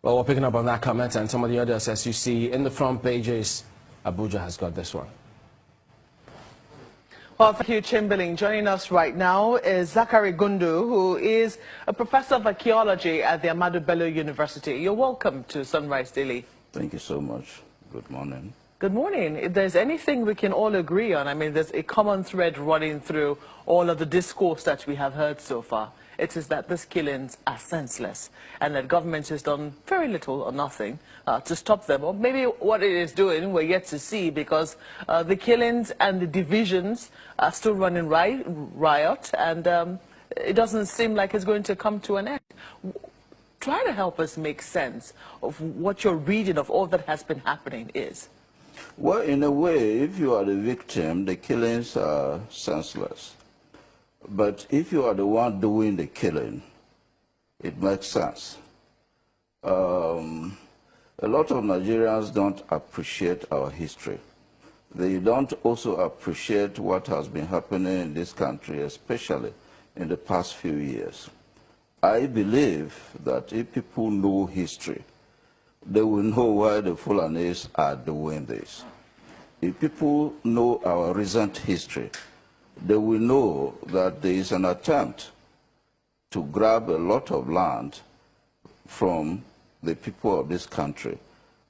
Well, we're picking up on that comment and some of the others, as you see in the front pages. Abuja has got this one. Well, thank you, Chamberlain. Joining us right now is Zachary Gundu, who is a professor of archaeology at the Ahmadu Bello University. You're welcome to Sunrise Daily. Thank you so much. Good morning. Good morning. If there's anything we can all agree on, I mean, there's a common thread running through all of the discourse that we have heard so far. It is that these killings are senseless and that government has done very little or nothing to stop them. Or maybe what it is doing, we're yet to see, because the killings and the divisions are still running riot, and it doesn't seem like it's going to come to an end. Try to help us make sense of what your reading of all that has been happening is. Well, in a way, if you are the victim, the killings are senseless. But if you are the one doing the killing, it makes sense. A lot of Nigerians don't appreciate our history. They don't also appreciate what has been happening in this country, especially in the past few years. I believe that if people know history, they will know why the fulanis are doing this. If people know our recent history, they will know that there is an attempt to grab a lot of land from the people of this country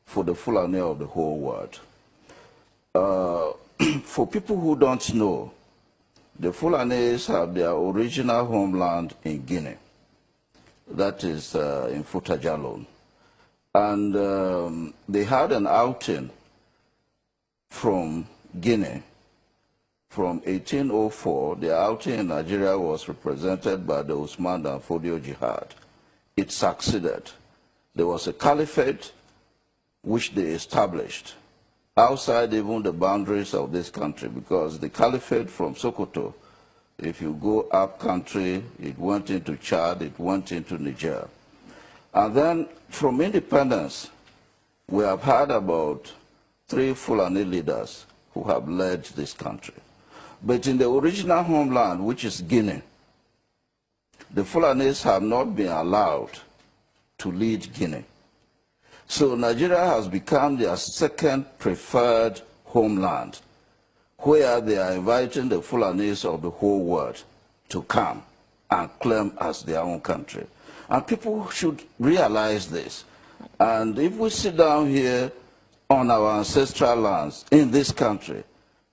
for the Fulani of the whole world. For people who don't know, the Fulanis have their original homeland in Guinea. That is in Futajalon. And they had an outing from Guinea. From 1804, the outing in Nigeria was represented by the Usman and Fodio Jihad. It succeeded. There was a caliphate which they established outside even the boundaries of this country, because the caliphate from Sokoto, if you go up country, it went into Chad, it went into Niger. And then from independence, we have had about 3 Fulani leaders who have led this country. But in the original homeland, which is Guinea, the Fulanis have not been allowed to lead Guinea. So Nigeria has become their second preferred homeland, where they are inviting the Fulanis of the whole world to come and claim as their own country. And people should realize this. And if we sit down here on our ancestral lands in this country,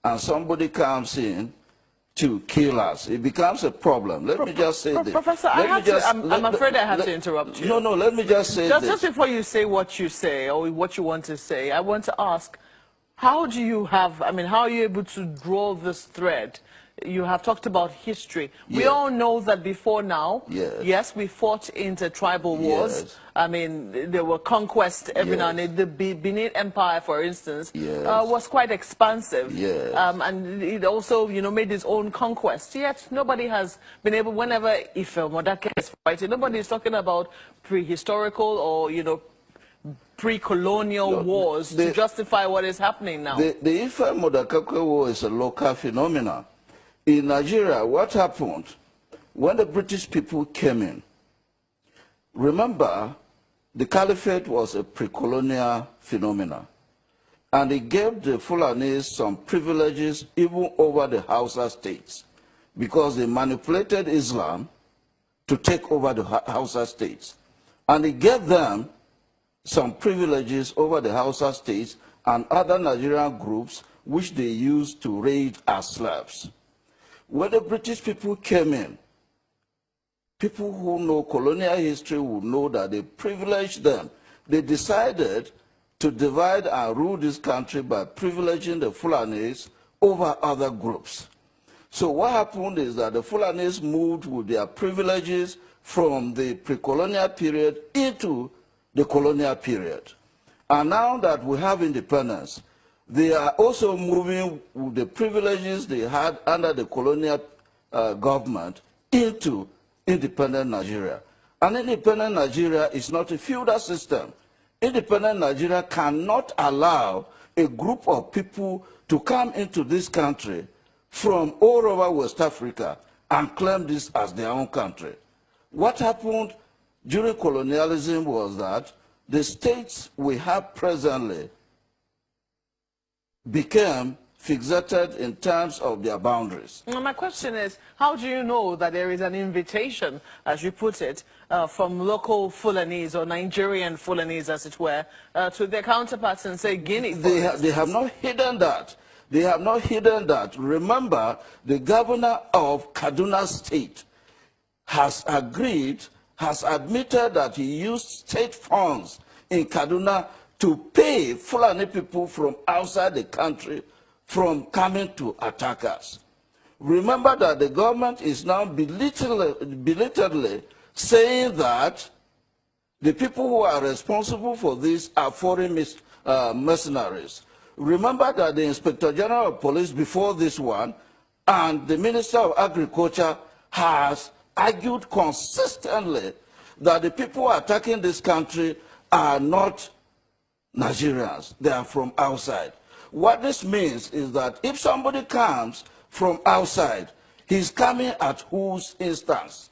and somebody comes in to kill us, it becomes a problem. Let me just say this. Professor, I'm afraid I have to interrupt you. No, let me just say this. Just before you say what you say, or what you want to say, I want to ask, how do you have, I mean, how are you able to draw this thread? You have talked about history. Yes. We all know that before now, yes, we fought into tribal wars. Yes. I mean, there were conquests every now and then. The Benin Empire, for instance, was quite expansive. Yes. And it also, made its own conquests. Yet nobody has been able, whenever Ife Modake is fighting, nobody is talking about prehistorical or, pre-colonial wars to justify what is happening now. The Ife Modakakwe war is a local phenomenon. In Nigeria, what happened when the British people came in? Remember, the caliphate was a pre-colonial phenomenon, and it gave the Fulanis some privileges even over the Hausa states, because they manipulated Islam to take over the Hausa states. And it gave them some privileges over the Hausa states and other Nigerian groups which they used to raid as slaves. When the British people came in, people who know colonial history will know that they privileged them. They decided to divide and rule this country by privileging the Fulanis over other groups. So what happened is that the Fulanis moved with their privileges from the pre-colonial period into the colonial period. And now that we have independence, they are also moving with the privileges they had under the colonial government into independent Nigeria. And independent Nigeria is not a feudal system. Independent Nigeria cannot allow a group of people to come into this country from all over West Africa and claim this as their own country. What happened during colonialism was that the states we have presently became fixated in terms of their boundaries. My question is, how do you know that there is an invitation, as you put it, from local fulanis or Nigerian fulanis, as it were, to their counterparts in, say, Guinea? They have not hidden that. They have not hidden that. Remember, the governor of Kaduna State has agreed, has admitted that he used state funds in Kaduna to pay Fulani people from outside the country from coming to attack us. Remember that the government is now belatedly saying that the people who are responsible for this are foreign mercenaries. Remember that the Inspector General of Police before this one and the Minister of Agriculture has argued consistently that the people attacking this country are not Nigerians, they are from outside. What this means is that if somebody comes from outside, he's coming at whose instance?